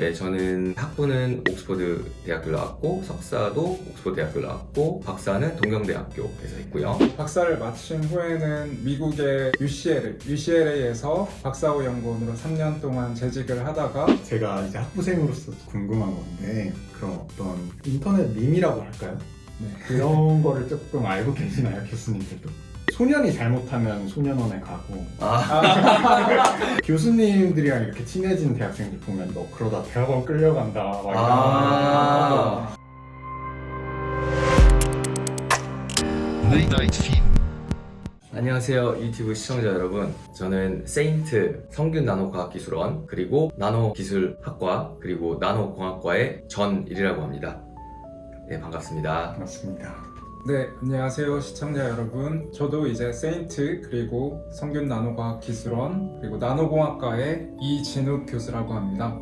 이제 저는 학부는 옥스퍼드 대학교를 나왔고 석사도 옥스퍼드 대학교를 나왔고 박사는 동경대학교에서 했고요. 박사를 마친 후에는 미국의 UCLA에서 박사후 연구원으로 3년 동안 재직을 하다가 제가 이제 학부생으로서 궁금한 건데 그런 어떤 인터넷 밈이라고 할까요? 네. 그런 거를 조금 알고 계시나요, 교수님들도? 소년이 잘못하면 소년원에 가고 교수님들이랑 이렇게 친해진 대학생들 보면 너 그러다 대학원 끌려간다 막 이런 아. 안녕하세요 유튜브 시청자 여러분, 저는 세인트 성균 나노과학기술원 그리고 나노기술학과 그리고 나노공학과의 전일이라고 합니다. 네, 반갑습니다. 맞습니다. 네, 안녕하세요 시청자 여러분. 저도 이제 세인트 그리고 성균 나노과학기술원 그리고 나노공학과의 이진욱 교수라고 합니다.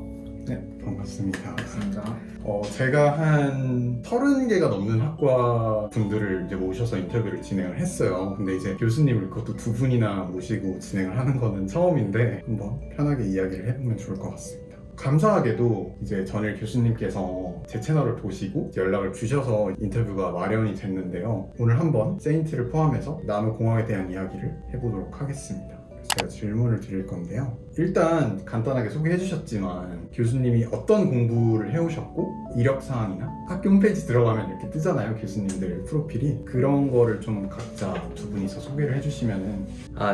네, 반갑습니다. 반갑습니다. 제가 한 30개가 넘는 학과 분들을 이제 모셔서 인터뷰를 진행을 했어요. 근데 이제 교수님을 그것도 두 분이나 모시고 진행을 하는 거는 처음인데 한번 편하게 이야기를 해보면 좋을 것 같습니다. 감사하게도 이제 전일 교수님께서 제 채널을 보시고 연락을 주셔서 인터뷰가 마련이 됐는데요. 오늘 한번 세인트를 포함해서 나노공학에 대한 이야기를 해보도록 하겠습니다. 제가 질문을 드릴 건데요. 일단 간단하게 소개해 주셨지만 교수님이 어떤 공부를 해오셨고 이력사항이나 학교 홈페이지 들어가면 이렇게 뜨잖아요, 교수님들 프로필이. 그런 거를 좀 각자 두 분이서 소개를 해주시면은.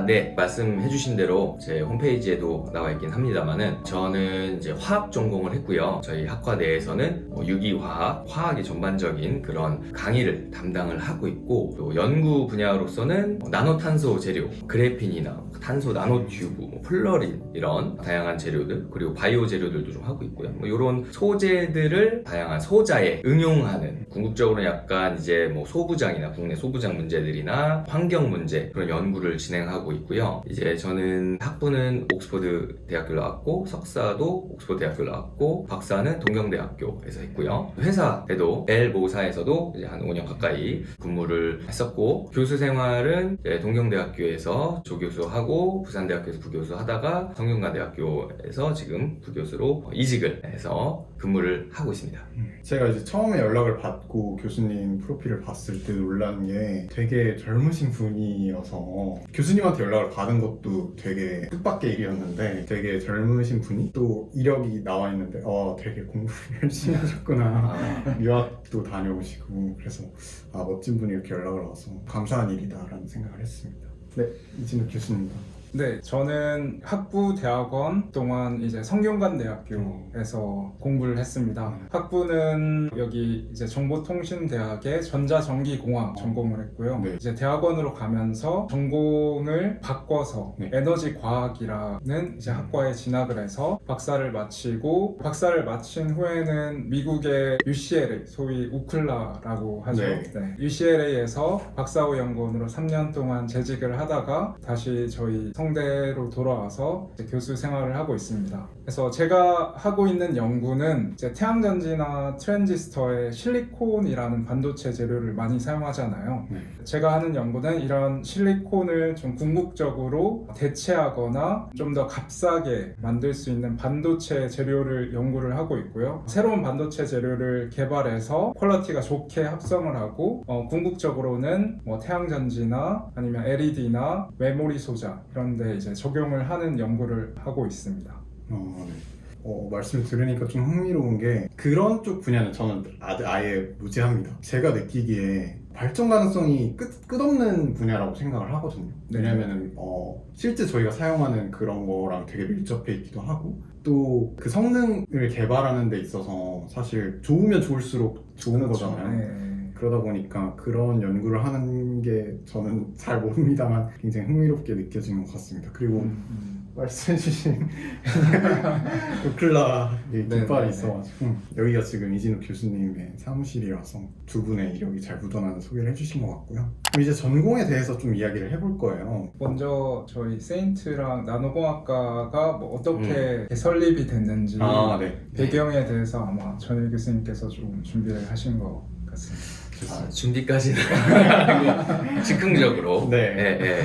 네, 말씀해 주신 대로 제 홈페이지에도 나와 있긴 합니다만은 저는 이제 화학 전공을 했고요. 저희 학과 내에서는 유기화학, 화학의 전반적인 그런 강의를 담당을 하고 있고, 또 연구 분야로서는 나노탄소 재료, 그래핀이나 탄소 나노튜브, 플러린 이런 다양한 재료들, 그리고 바이오 재료들도 좀 하고 있고요. 이런 소재들을 다양한 소자에 응용하는, 궁극적으로는 약간 이제 소부장이나 국내 소부장 문제들이나 환경 문제 그런 연구를 진행하고 있고요. 이제 저는 학부는 옥스퍼드 대학교를 나왔고 석사도 옥스퍼드 대학교를 나왔고 박사는 동경대학교에서 했고요. 회사에도 L모사에서도 이제 한 5년 가까이 근무를 했었고, 교수 생활은 동경대학교에서 조교수하고 부산대학교에서 부교수 하다가 성균관대학교에서 지금 부교수로 이직을 해서 근무를 하고 있습니다. 제가 이제 처음에 연락을 받고 교수님 프로필을 봤을 때 놀란 게 되게 젊으신 분이어서, 교수님한테 연락을 받은 것도 되게 뜻밖의 일이었는데 되게 젊으신 분이 또 이력이 나와 있는데 되게 공부 열심히 하셨구나. 유학도 다녀오시고, 그래서 멋진 분이 이렇게 연락을 와서 감사한 일이다라는 생각을 했습니다. 네, 이진욱 교수님도. 네, 저는 학부 대학원 동안 이제 성균관대학교에서 공부를 했습니다. 학부는 여기 이제 정보통신대학의 전자전기공학 전공을 했고요. 네. 이제 대학원으로 가면서 전공을 바꿔서 네. 에너지과학이라는 이제 학과에 진학을 해서 박사를 마치고, 박사를 마친 후에는 미국의 UCLA, 소위 우클라라고 하죠. 네. UCLA에서 박사후 연구원으로 3년 동안 재직을 하다가 다시 저희 성대로 돌아와서 이제 교수 생활을 하고 있습니다. 그래서 제가 하고 있는 연구는 이제 태양전지나 트랜지스터에 실리콘이라는 반도체 재료를 많이 사용하잖아요. 제가 하는 연구는 이런 실리콘을 좀 궁극적으로 대체하거나 좀 더 값싸게 만들 수 있는 반도체 재료를 연구를 하고 있고요. 새로운 반도체 재료를 개발해서 퀄리티가 좋게 합성을 하고 궁극적으로는 태양전지나 아니면 LED나 메모리 소자 이런 데 이제 적용을 하는 연구를 하고 있습니다. 네. 말씀을 들으니까 좀 흥미로운 게, 그런 쪽 분야는 저는 아예 무지합니다. 제가 느끼기에 발전 가능성이 끝없는 분야라고 생각을 하거든요. 네. 왜냐면은 실제 저희가 사용하는 그런 거랑 되게 밀접해 있기도 하고, 또 그 성능을 개발하는 데 있어서 사실 좋으면 좋을수록 좋은 그렇죠. 거잖아요. 네. 그러다 보니까 그런 연구를 하는 게 저는 잘 모릅니다만 굉장히 흥미롭게 느껴지는 것 같습니다. 그리고 말씀해주신 우클라 깃발이 있어가지고 여기가 지금 이진욱 교수님의 사무실이라서 두 분의 이력이 잘 묻어나는 소개를 해주신 것 같고요. 그럼 이제 전공에 대해서 좀 이야기를 해볼 거예요. 먼저 저희 세인트랑 나노공학과가 어떻게 설립이 됐는지 네. 배경에 대해서 아마 전일 교수님께서 좀 준비를 하신 것 같습니다. 준비까지는 아니고 즉흥적으로. 네.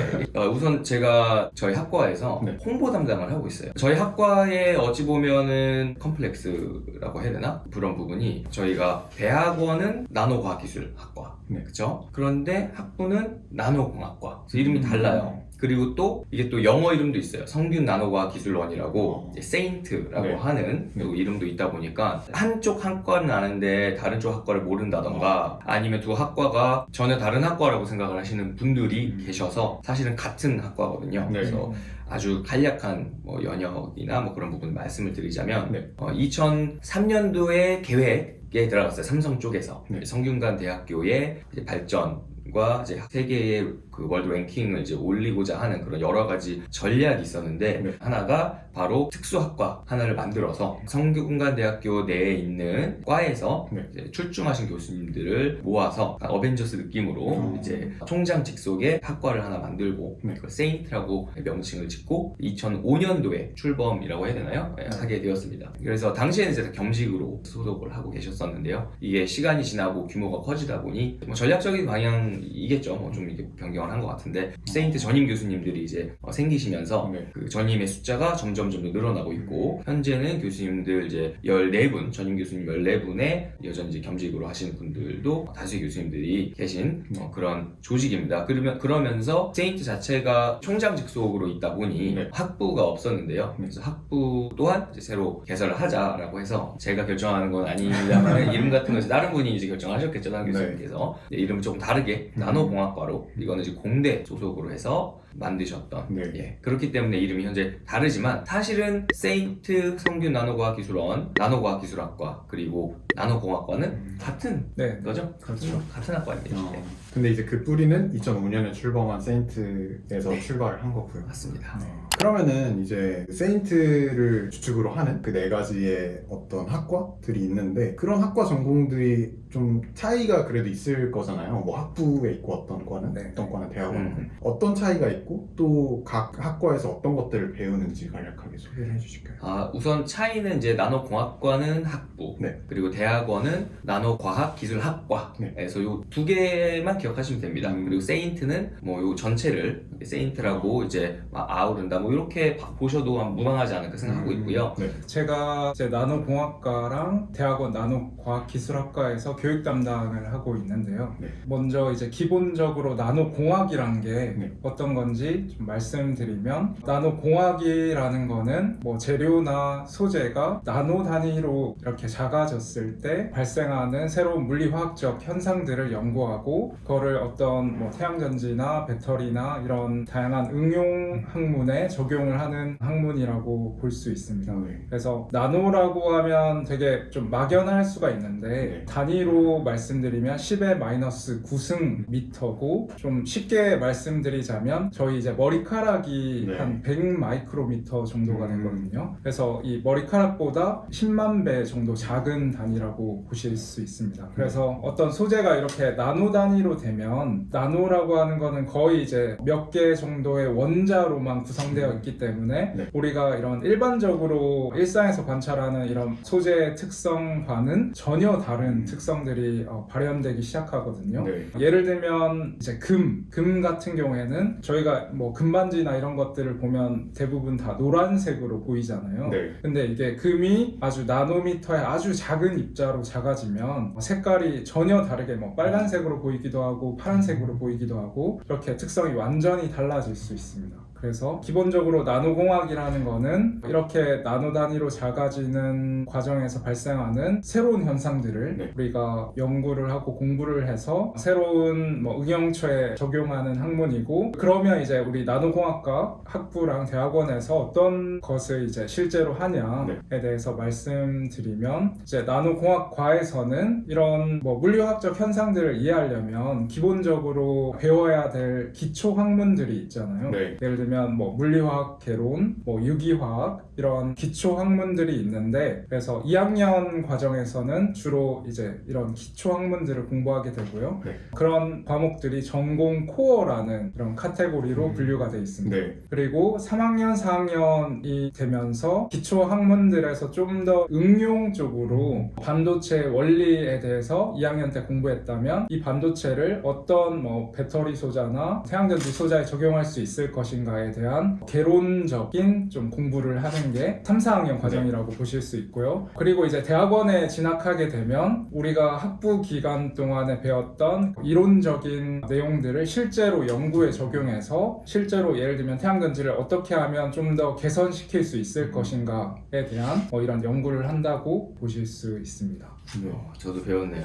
우선 제가 저희 학과에서 네. 홍보 담당을 하고 있어요. 저희 학과에 어찌 보면은 컴플렉스라고 해야 되나? 그런 부분이 저희가 대학원은 나노과학기술학과, 네. 그렇죠? 그런데 학부는 나노공학과. 그래서 이름이 달라요. 그리고 또 이게 또 영어 이름도 있어요. 성균 나노과학기술원이라고 세인트라고 네. 하는 요 이름도 있다 보니까 한쪽 학과는 아는데 다른 쪽 학과를 모른다던가 아니면 두 학과가 전혀 다른 학과라고 생각을 하시는 분들이 계셔서 사실은 같은 학과거든요. 네. 그래서 아주 간략한 뭐 연역이나 뭐 그런 부분 말씀을 드리자면 네. 2003년도에 계획에 들어갔어요. 삼성 쪽에서 네. 성균관 대학교의 이제 발전과 이제 세계의 그 월드 랭킹을 이제 올리고자 하는 그런 여러 가지 전략이 있었는데 네. 하나가 바로 특수학과 하나를 만들어서 성균관 대학교 내에 있는 과에서 네. 이제 출중하신 교수님들을 모아서 어벤져스 느낌으로 이제 총장 직속의 학과를 하나 만들고 네. 그 세인트라고 명칭을 짓고 2005년도에 출범이라고 해야 되나요? 네, 하게 되었습니다. 그래서 당시에는 이제 겸직으로 소속을 하고 계셨었는데요. 이게 시간이 지나고 규모가 커지다 보니 뭐 전략적인 방향이겠죠. 뭐 좀 이게 변경을 한 것 같은데 세인트 전임 교수님들이 이제 생기시면서 네. 그 전임의 숫자가 점점 늘어나고 있고 현재는 교수님들 이제 14분 전임 교수님 14분에 여전히 이제 겸직으로 하시는 분들도 다수의 교수님들이 계신 그런 조직입니다. 그러면서 세인트 자체가 총장 직속으로 있다 보니 네. 학부가 없었는데요. 그래서 학부 또한 이제 새로 개설을 하자라고 해서 제가 결정하는 건 아닙니다만 이름 같은 거 다른 분이 이제 결정하셨겠죠. 다른 교수님께서 이름을 조금 다르게 나노공학과로 이거는 이제 공대 소속으로 해서 만드셨던 네. 그렇기 때문에 이름이 현재 다르지만 사실은 세인트 성균 나노과학기술원, 나노과학기술학과 그리고 나노공학과는 같은 네. 거죠? 그렇죠. 같은 학과입니다. 네. 근데 이제 그 뿌리는 2005년에 출범한 세인트에서 출발을 한 거고요. 맞습니다. 그러면은 이제 세인트를 주축으로 하는 그 네 가지의 어떤 학과들이 있는데 그런 학과 전공들이 좀 차이가 그래도 있을 거잖아요. 뭐 학부에 있고 어떤 과는 네. 어떤 과는 대학원 어떤 차이가 있고 또 각 학과에서 어떤 것들을 배우는지 간략하게 소개를 해주실까요? 우선 차이는 이제 나노공학과는 학부 네. 그리고 대학원은 나노과학기술학과에서 요 두 개만 기억하시면 됩니다. 그리고 세인트는 뭐 요 전체를 세인트라고 이제 막 아우른다 뭐 이렇게 보셔도 무방하지 않을까 생각하고 있고요. 네. 제가 이제 나노공학과랑 대학원 나노과학기술학과에서 교육 담당을 하고 있는데요. 네. 먼저 이제 기본적으로 나노공학이란 게 네. 어떤 건지 좀 말씀드리면 나노공학이라는 거는 뭐 재료나 소재가 나노 단위로 이렇게 작아졌을 때 발생하는 새로운 물리화학적 현상들을 연구하고 그거를 어떤 뭐 태양전지나 배터리나 이런 다양한 응용 학문에 적용을 하는 학문이라고 볼 수 있습니다. 네. 그래서 나노라고 하면 되게 좀 막연할 수가 있는데 네. 단위로 말씀드리면 10의 마이너스 9승 미터고 좀 쉽게 말씀드리자면 저희 이제 머리카락이 네. 한 100 마이크로미터 정도가 되거든요. 그래서 이 머리카락보다 10만 배 정도 작은 단위라고 보실 수 있습니다. 그래서 어떤 소재가 이렇게 나노 단위로 되면 나노라고 하는 거는 거의 이제 몇 개 정도의 원자로만 구성되어 있기 때문에 네. 우리가 이런 일반적으로 일상에서 관찰하는 이런 소재의 특성과는 전혀 다른 특성들이 발현되기 시작하거든요. 네. 예를 들면 이제 금 같은 경우에는 저희가 뭐 금반지나 이런 것들을 보면 대부분 다 노란색으로 보이잖아요. 네. 근데 이게 금이 아주 나노미터의 아주 작은 입자로 작아지면 색깔이 전혀 다르게 뭐 빨간색으로 보이기도 하고 파란색으로 보이기도 하고 이렇게 특성이 완전히 달라질 수 있습니다. 그래서 기본적으로 나노공학이라는 거는 이렇게 나노 단위로 작아지는 과정에서 발생하는 새로운 현상들을 네. 우리가 연구를 하고 공부를 해서 새로운 뭐 응용처에 적용하는 학문이고 그러면 이제 우리 나노공학과 학부랑 대학원에서 어떤 것을 이제 실제로 하냐에 대해서 말씀드리면 이제 나노공학과에서는 이런 뭐 물리화학적 현상들을 이해하려면 기본적으로 배워야 될 기초 학문들이 있잖아요. 네. 예를 들면 들면 뭐 물리화학 개론, 뭐 유기화학 이런 기초 학문들이 있는데 그래서 2학년 과정에서는 주로 이제 이런 기초 학문들을 공부하게 되고요. 네. 그런 과목들이 전공 코어라는 이런 카테고리로 분류가 되어 있습니다. 네. 그리고 3학년, 4학년이 되면서 기초 학문들에서 좀 더 응용 쪽으로 반도체 원리에 대해서 2학년 때 공부했다면 이 반도체를 어떤 뭐 배터리 소자나 태양전지 소자에 적용할 수 있을 것인가에 대한 개론적인 좀 공부를 하는 게 3, 4학년 과정이라고 보실 수 있고요. 그리고 이제 대학원에 진학하게 되면 우리가 학부 기간 동안에 배웠던 이론적인 내용들을 실제로 연구에 적용해서 실제로 예를 들면 태양전지를 어떻게 하면 좀 더 개선시킬 수 있을 것인가에 대한 이런 연구를 한다고 보실 수 있습니다. 네. 저도 배웠네요.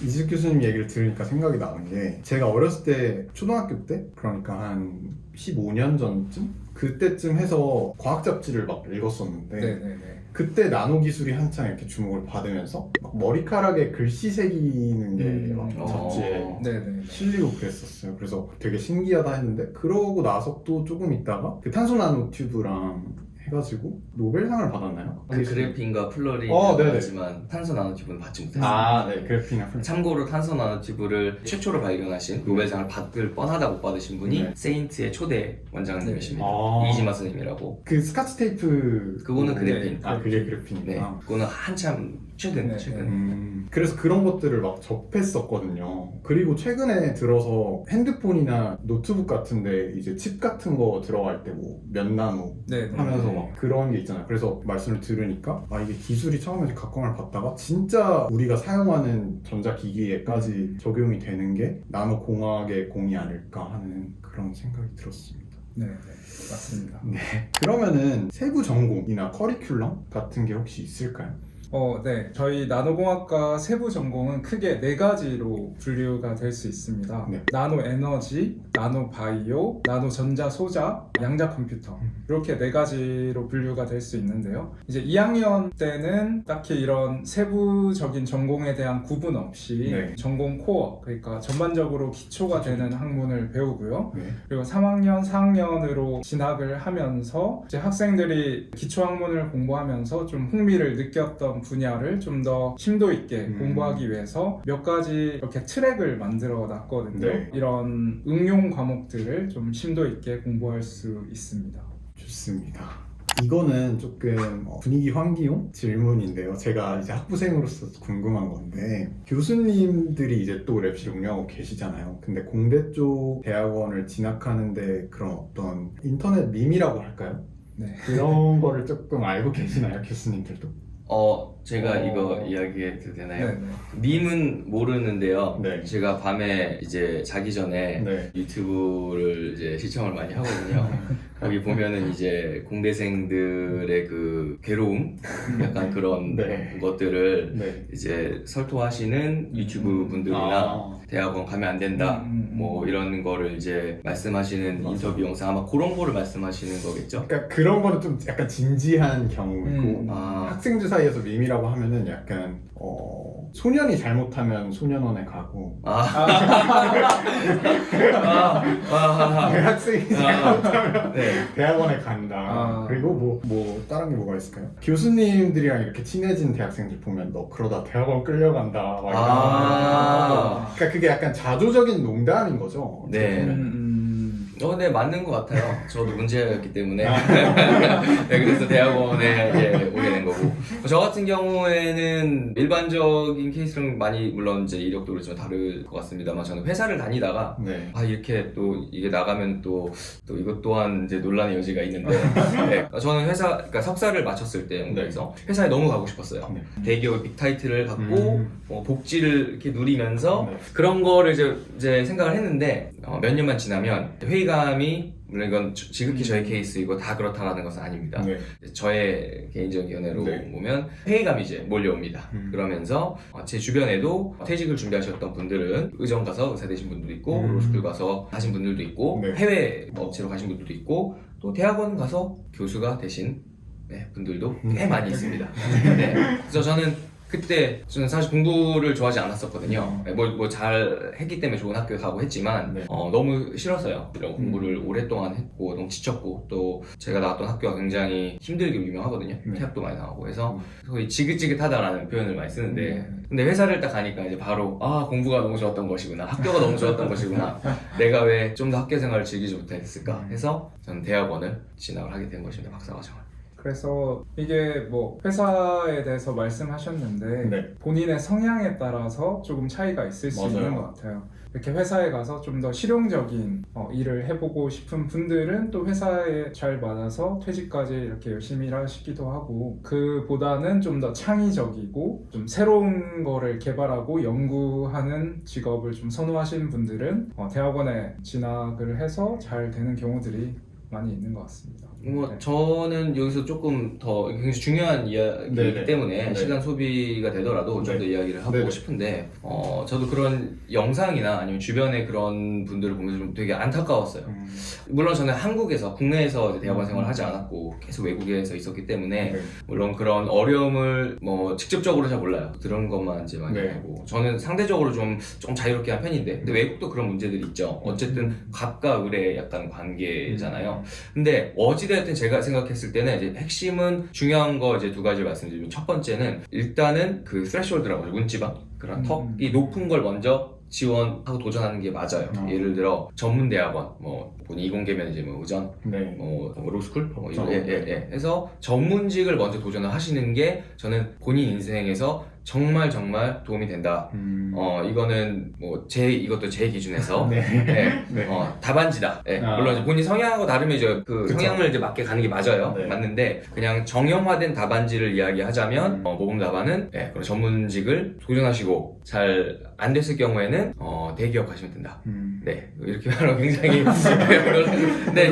이직 교수님 얘기를 들으니까 생각이 나는 게 제가 어렸을 때 초등학교 때 그러니까 한 15년 전쯤 그때쯤 해서 과학 잡지를 막 읽었었는데 네네네. 그때 나노 기술이 한창 이렇게 주목을 받으면서 막 머리카락에 글씨 새기는 게 막 잡지에 네네. 실리고 그랬었어요. 그래서 되게 신기하다 했는데 그러고 나서 또 조금 있다가 그 탄소 나노 튜브랑 해가지고 노벨상을 받았나요? 그 그래핀과 플러링 네네. 하지만 탄소 나노튜브는 받지 못했어요. 네. 그래픽이나 플 참고로 탄소 나노튜브를 최초로 발견하신 노벨상을 받을 뻔하다 못 받으신 분이 네. 세인트의 초대 원장님이십니다. 아. 이지마 선생님이라고. 그 스카치 테이프 그거는 그래핀. 그게 네, 그래핀이구나. 그거는 한참 최근. 네, 그래서 그런 것들을 막 접했었거든요. 그리고 최근에 들어서 핸드폰이나 노트북 같은데 이제 칩 같은 거 들어갈 때 뭐 몇 나노 네네. 하면서 막 그런 게 있잖아요. 그래서 말씀을 들으니까 이게 기술이 처음에 각광을 받다가 진짜 우리가 사용하는 전자기기에까지 적용이 되는 게 나노공학의 공이 아닐까 하는 그런 생각이 들었습니다. 네, 맞습니다. 그러면은 세부 전공이나 커리큘럼 같은 게 혹시 있을까요? 네. 저희 나노공학과 세부 전공은 크게 4가지로 분류가 될 수 있습니다. 네. 나노 에너지, 나노 바이오, 나노 전자 소자, 양자 컴퓨터 이렇게 4가지로 분류가 될 수 있는데요. 이제 2학년 때는 딱히 이런 세부적인 전공에 대한 구분 없이 네. 전공 코어, 그러니까 전반적으로 기초가 되는 학문을 배우고요. 네. 그리고 3학년, 4학년으로 진학을 하면서 이제 학생들이 기초 학문을 공부하면서 좀 흥미를 느꼈던 분야를 좀 더 심도 있게 공부하기 위해서 몇 가지 이렇게 트랙을 만들어 놨거든요. 네. 이런 응용 과목들을 좀 심도 있게 공부할 수 있습니다. 좋습니다. 이거는 조금 분위기 환기용 질문인데요. 제가 이제 학부생으로서 궁금한 건데 교수님들이 이제 또 랩실 운영하고 계시잖아요. 근데 공대 쪽 대학원을 진학하는데 그런 어떤 인터넷 밈이라고 할까요? 네. 그런 거를 조금 알고 계시나요, 교수님들도? 제가 이거 이야기해도 되나요? 네. 밈은 모르는데요. 네. 제가 밤에 이제 자기 전에 네. 유튜브를 이제 시청을 많이 하거든요. 거기 보면은 이제 공대생들의 그 괴로움, 약간 그런 네. 것들을 네. 이제 설토하시는 유튜브 분들이나 대학원 가면 안 된다, 뭐 이런 거를 이제 말씀하시는 인터뷰 영상 아마 그런 거를 말씀하시는 거겠죠? 그러니까 그런 거는 좀 약간 진지한 경우이고 아. 학생들 사이에서 밈이라고 하면은 약간 소년이 잘못하면 소년원에 가고 학생이 잘못하면 네. 대학원에 간다. 그리고 뭐 다른 게 뭐가 있을까요? 교수님들이랑 이렇게 친해진 대학생들 보면 너 그러다 대학원 끌려간다. 막 이런. 그러니까 그게 약간 자조적인 농담인 거죠. 어떻게 네. 보면. 네, 맞는 것 같아요. 저도 문제였기 때문에. 네, 그래서 대학원에 이제 오게 된 거고. 저 같은 경우에는 일반적인 케이스랑 많이 물론 이제 이력도 그렇지만 다를 것 같습니다만 저는 회사를 다니다가 네. 이렇게 또 이게 나가면 또 이것 또한 이제 논란의 여지가 있는데 네, 저는 그러니까 석사를 마쳤을 때 연구에서 회사에 너무 가고 싶었어요. 네. 대기업 빅타이틀을 갖고 복지를 이렇게 누리면서 네. 그런 거를 이제 생각을 했는데 몇 년만 지나면 회의감이 물론 이건 지극히 저의 케이스이고 다 그렇다는 것은 아닙니다. 네. 저의 개인적인 견해로 네. 보면 회의감이 이제 몰려옵니다. 그러면서 제 주변에도 퇴직을 준비하셨던 분들은 의정 가서 의사 되신 분들도 있고 로스쿨 가서 하신 분들도 있고 네. 해외 업체로 가신 분들도 있고 또 대학원 가서 교수가 되신 분들도 꽤 많이 있습니다. 네. 그래서 저는 그때 저는 사실 공부를 좋아하지 않았었거든요. 뭐 잘 했기 때문에 좋은 학교에 가고 했지만 네. 너무 싫었어요. 이런 공부를 오랫동안 했고 너무 지쳤고 또 제가 나왔던 학교가 굉장히 힘들기로 유명하거든요. 퇴학도 많이 나오고 해서 거의 지긋지긋하다라는 표현을 많이 쓰는데 근데 회사를 딱 가니까 이제 바로 공부가 너무 좋았던 것이구나, 학교가 너무 좋았던 것이구나, 내가 왜 좀 더 학교 생활을 즐기지 못했을까 해서 저는 대학원을 진학을 하게 된 것입니다. 박사과정을. 그래서 이게 뭐 회사에 대해서 말씀하셨는데 네. 본인의 성향에 따라서 조금 차이가 있을 수 맞아요. 있는 것 같아요. 이렇게 회사에 가서 좀 더 실용적인 일을 해보고 싶은 분들은 또 회사에 잘 맞아서 퇴직까지 이렇게 열심히 일하시기도 하고, 그보다는 좀 더 창의적이고 좀 새로운 거를 개발하고 연구하는 직업을 좀 선호하시는 분들은 대학원에 진학을 해서 잘 되는 경우들이 많이 있는 것 같습니다. 뭐 네. 저는 여기서 조금 더 굉장히 중요한 이야기이기 네네. 때문에 네. 시간 소비가 되더라도 좀 더 네. 이야기를 하고 네네. 싶은데 저도 그런 영상이나 아니면 주변에 그런 분들을 보면서 좀 되게 안타까웠어요. 물론 저는 한국에서 국내에서 이제 대학원 생활을 하지 않았고 계속 외국에서 있었기 때문에 네. 물론 그런 어려움을 뭐 직접적으로 잘 몰라요. 들은 것만 이제 많이 네. 알고 저는 상대적으로 좀 자유롭게 한 편인데 근데 외국도 그런 문제들이 있죠. 어쨌든 갑과 을의 약간 관계잖아요. 근데 어찌되었든 제가 생각했을 때는 이제 핵심은 중요한 거 이제 두 가지를 말씀드리면, 첫 번째는 일단은 그 스레시홀드라고 하죠. 문지방, 그런 턱이 높은 걸 먼저 지원하고 도전하는 게 맞아요. 예를 들어 전문 대학원, 뭐 본인 이공계면 이제 뭐 의전, 네. 뭐 로스쿨, 뭐 이런 그렇죠. 해서 전문직을 먼저 도전을 하시는 게 저는 본인 인생에서 정말 도움이 된다. 이거는 뭐 이것도 제 기준에서 네. 네. 네. 답안지다. 네. 아. 물론 이제 본인 성향하고 다르면 그 그쵸. 성향을 이제 맞게 가는 게 맞아요. 네. 맞는데 그냥 정형화된 답안지를 이야기하자면 모범 답안은 그런 전문직을 도전하시고 잘 안 됐을 경우에는 대기업 가시면 된다. 네, 이렇게 말하면 굉장히 네,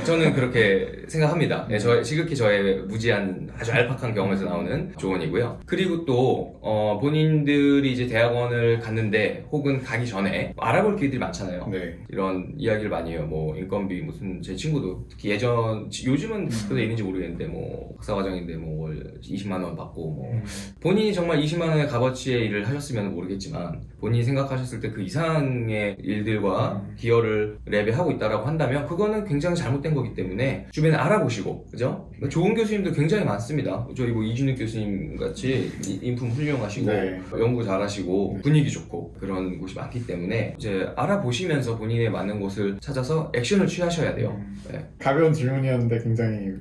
저는 그렇게 생각합니다. 네, 지극히 저의 무지한 아주 알팍한 경험에서 나오는 조언이고요. 그리고 또 본인들이 이제 대학원을 갔는데 혹은 가기 전에 알아볼 기회들이 많잖아요. 네. 이런 이야기를 많이 해요. 뭐 인건비 무슨 제 친구도 특히 요즘은 그래도 있는지 모르겠는데 뭐 박사과정인데 뭐 월 20만 원 받고 뭐 본인이 정말 20만 원의 값어치의 일을 하셨으면 모르겠지만 본인이 생각하셨을 때 그 이상의 일들과 기여를 랩에 하고 있다라고 한다면 그거는 굉장히 잘못된 거기 때문에 주변에 알아보시고, 그죠? 좋은 교수님도 굉장히 많습니다. 저희 뭐 이준익 교수님 같이 인품 훌륭하시고 네. 연구 잘하시고 분위기 좋고 그런 곳이 많기 때문에 이제 알아보시면서 본인에 맞는 곳을 찾아서 액션을 취하셔야 돼요. 네. 가벼운 질문이었는데 굉장히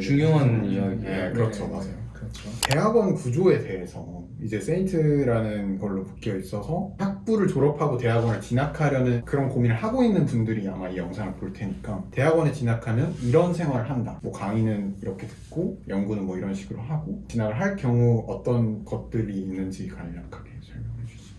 중요한 이야기예요. 네, 그렇죠, 네, 맞아요. 그렇죠. 대학원 구조에 대해서 이제 세인트라는 걸로 묶여 있어서 학부를 졸업하고 대학원을 진학하려는 그런 고민을 하고 있는 분들이 아마 이 영상을 볼 테니까, 대학원에 진학하면 이런 생활을 한다, 뭐 강의는 이렇게 듣고 연구는 뭐 이런 식으로 하고 진학을 할 경우 어떤 것들이 있는지 간략하게 설명해 주시죠.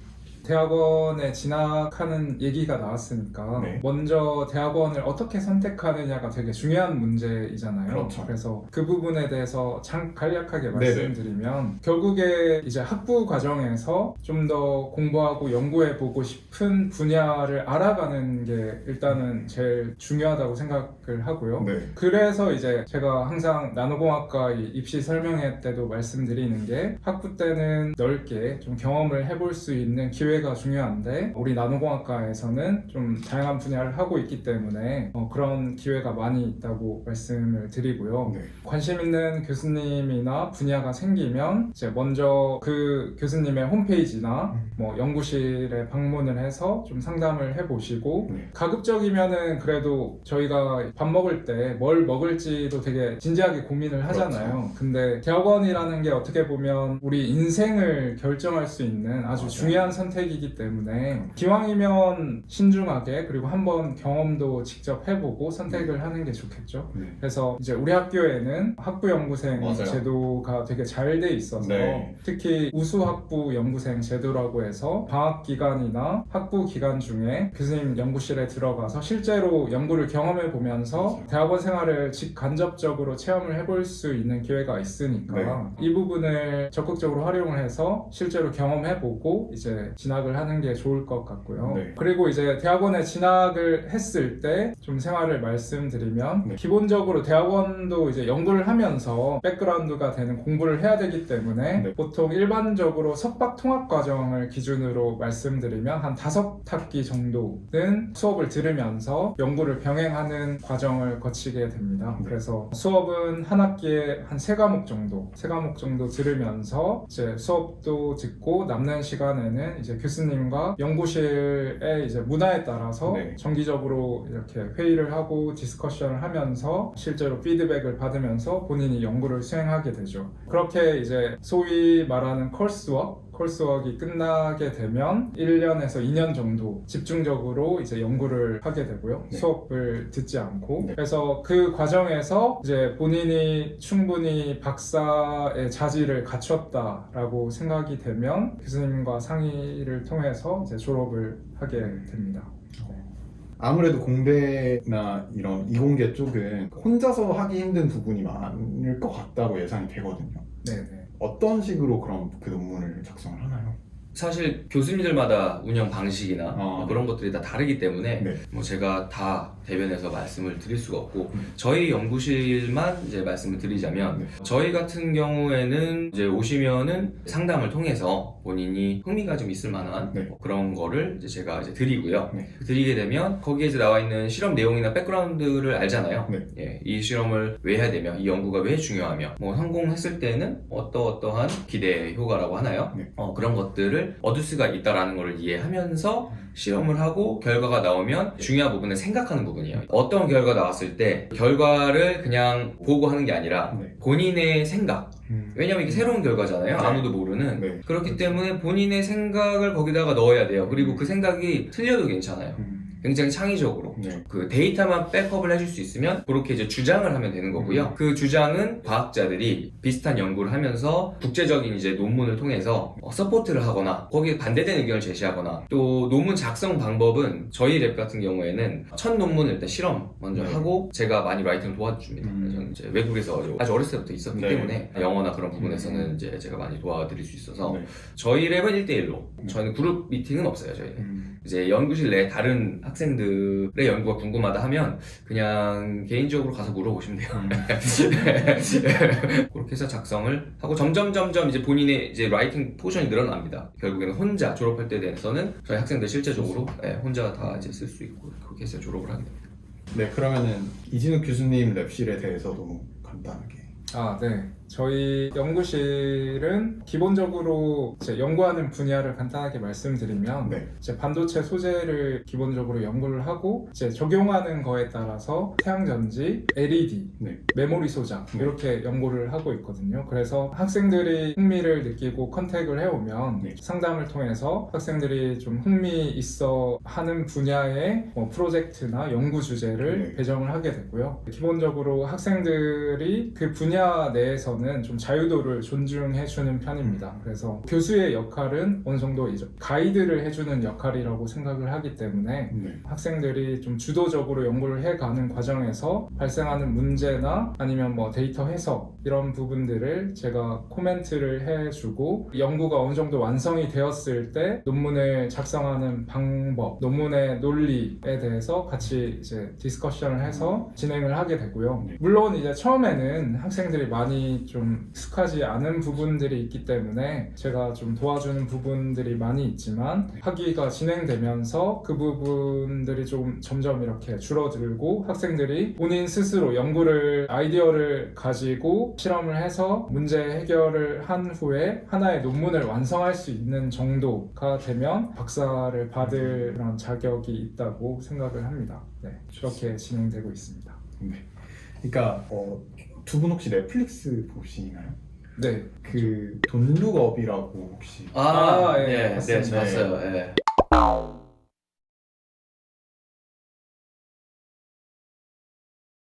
대학원에 진학하는 얘기가 나왔으니까 네. 먼저 대학원을 어떻게 선택하느냐가 되게 중요한 문제이잖아요. 그렇죠. 그래서 그 부분에 대해서 간략하게 네네. 말씀드리면 결국에 이제 학부 과정에서 좀 더 공부하고 연구해보고 싶은 분야를 알아가는 게 일단은 제일 중요하다고 생각을 하고요. 네. 그래서 이제 제가 항상 나노공학과 입시 설명회 때도 말씀드리는 게 학부 때는 넓게 좀 경험을 해볼 수 있는 기회가 중요한데 우리 나노공학과에서는 좀 다양한 분야를 하고 있기 때문에 그런 기회가 많이 있다고 말씀을 드리고요. 네. 관심 있는 교수님이나 분야가 생기면 이제 먼저 그 교수님의 홈페이지나 뭐 연구실에 방문을 해서 좀 상담을 해보시고 네. 가급적이면은 그래도 저희가 밥 먹을 때 뭘 먹을지도 되게 진지하게 고민을 하잖아요. 그렇죠. 근데 대학원이라는 게 어떻게 보면 우리 인생을 결정할 수 있는 아주 맞아요. 중요한 선택이기 때문에 기왕이면 신중하게 그리고 한번 경험도 직접 해보고 선택을 하는 게 좋겠죠. 네. 그래서 이제 우리 학교에는 학부연구생 맞아요. 제도가 되게 잘 돼 있어서 네. 특히 우수학부 연구생 제도라고 해서 방학 기간이나 학부 기간 중에 교수님 연구실에 들어가서 실제로 연구를 경험해 보면서 맞아요. 대학원 생활을 직간접적으로 체험을 해볼 수 있는 기회가 있으니까 네. 이 부분을 적극적으로 활용을 해서 실제로 경험해 보고 이제 진학 진학을 하는 게 좋을 것 같고요. 네. 그리고 이제 대학원에 진학을 했을 때 좀 생활을 말씀드리면 네. 기본적으로 대학원도 이제 연구를 하면서 백그라운드가 되는 공부를 해야 되기 때문에 네. 보통 일반적으로 석박 통합 과정을 기준으로 말씀드리면 한 5학기 정도는 수업을 들으면서 연구를 병행하는 과정을 거치게 됩니다. 네. 그래서 수업은 한 학기에 한 3과목 정도 들으면서 이제 수업도 듣고 남는 시간에는 이제 교수님과 연구실의 이제 문화에 따라서 네. 정기적으로 이렇게 회의를 하고 디스커션을 하면서 실제로 피드백을 받으면서 본인이 연구를 수행하게 되죠. 그렇게 이제 소위 말하는 콜스워크이 끝나게 되면 1년에서 2년 정도 집중적으로 이제 연구를 하게 되고요. 네. 수업을 듣지 않고. 네. 그래서 그 과정에서 이제 본인이 충분히 박사의 자질을 갖췄다라고 생각이 되면 교수님과 상의를 통해서 이제 졸업을 하게 됩니다. 아무래도 공대나 이런 이공계 쪽은 혼자서 하기 힘든 부분이 많을 것 같다고 예상이 되거든요. 네네. 어떤 식으로 그럼 그 논문을 작성을 하나요? 사실 교수님들마다 운영 방식이나 뭐 네. 그런 것들이 다 다르기 때문에 네. 뭐 제가 다 대변해서 말씀을 드릴 수가 없고 저희 연구실만 이제 말씀을 드리자면 네. 저희 같은 경우에는 이제 오시면은 상담을 통해서 본인이 흥미가 좀 있을 만한 네. 뭐 그런 거를 이제 제가 이제 드리고요. 네. 드리게 되면 거기에 이제 나와 있는 실험 내용이나 백그라운드를 알잖아요. 네. 예, 이 실험을 왜 해야 되며 이 연구가 왜 중요하며 뭐 성공했을 때는 어떠한 기대 효과라고 하나요? 네. 그런 것들을 얻을 수가 있다라는 걸 이해하면서 실험을 하고 결과가 나오면 중요한 부분은 생각하는 부분이에요. 어떤 결과 나왔을 때 결과를 그냥 보고 하는 게 아니라 네. 본인의 생각, 왜냐면 이게 새로운 결과잖아요. 네. 아무도 모르는. 네. 그렇기 때문에 본인의 생각을 거기다가 넣어야 돼요. 그리고 그 생각이 틀려도 괜찮아요. 굉장히 창의적으로. 네. 그 데이터만 백업을 해줄 수 있으면 그렇게 이제 주장을 하면 되는 거고요. 그 주장은 과학자들이 비슷한 연구를 하면서 국제적인 이제 논문을 통해서 서포트를 하거나 거기에 반대되는 의견을 제시하거나 또 논문 작성 방법은 저희 랩 같은 경우에는 첫 논문을 일단 실험 먼저 네. 하고 제가 많이 라이팅을 도와줍니다. 저는 이제 외국에서 아주 어렸을 때부터 있었기 네. 때문에 영어나 그런 부분에서는 이제 제가 많이 도와드릴 수 있어서 네. 저희 랩은 1대1로 저희는 그룹 미팅은 없어요. 저희는 이제 연구실 내 다른 학생들의 연구가 궁금하다 하면 그냥 개인적으로 가서 물어보시면 돼요. 그렇게 해서 작성을 하고 점점 이제 본인의 이제 라이팅 포션이 늘어납니다. 결국에는 혼자 졸업할 때 대해서는 저희 학생들 실제적으로 혼자 다 이제 쓸 수 있고 그렇게 해서 졸업을 하게 됩니다. 네, 그러면은 이진욱 교수님 랩실에 대해서도 간단하게. 네. 저희 연구실은 기본적으로 이제 연구하는 분야를 간단하게 말씀드리면 네. 이제 반도체 소재를 기본적으로 연구를 하고 이제 적용하는 거에 따라서 태양전지, LED, 네. 메모리 소장 네. 이렇게 연구를 하고 있거든요. 그래서 학생들이 흥미를 느끼고 컨택을 해오면 네. 상담을 통해서 학생들이 좀 흥미 있어 하는 분야의 뭐 프로젝트나 연구 주제를 네. 배정을 하게 되고요. 기본적으로 학생들이 그 분야 내에서는 좀 자유도를 존중해주는 편입니다. 그래서 교수의 역할은 어느 정도 이제 가이드를 해주는 역할이라고 생각을 하기 때문에 네. 학생들이 좀 주도적으로 연구를 해가는 과정에서 발생하는 문제나 아니면 뭐 데이터 해석 이런 부분들을 제가 코멘트를 해주고 연구가 어느 정도 완성이 되었을 때 논문을 작성하는 방법, 논문의 논리에 대해서 같이 이제 디스커션을 해서 진행을 하게 되고요. 물론 이제 처음에는 학생들이 많이 좀 익숙하지 않은 부분들이 있기 때문에 제가 좀 도와주는 부분들이 많이 있지만 학기가 진행되면서 그 부분들이 좀 점점 이렇게 줄어들고 학생들이 본인 스스로 아이디어를 가지고 실험을 해서 문제 해결을 한 후에 하나의 논문을 완성할 수 있는 정도가 되면 박사를 받을 그런 자격이 있다고 생각을 합니다. 네, 그렇게 진행되고 있습니다. 네. 그러니까 두 분 혹시 넷플릭스 보시나요? 네. 그 돈룩업이라고 혹시 아, 예, 네, 봤습니다. 봤어요. 예.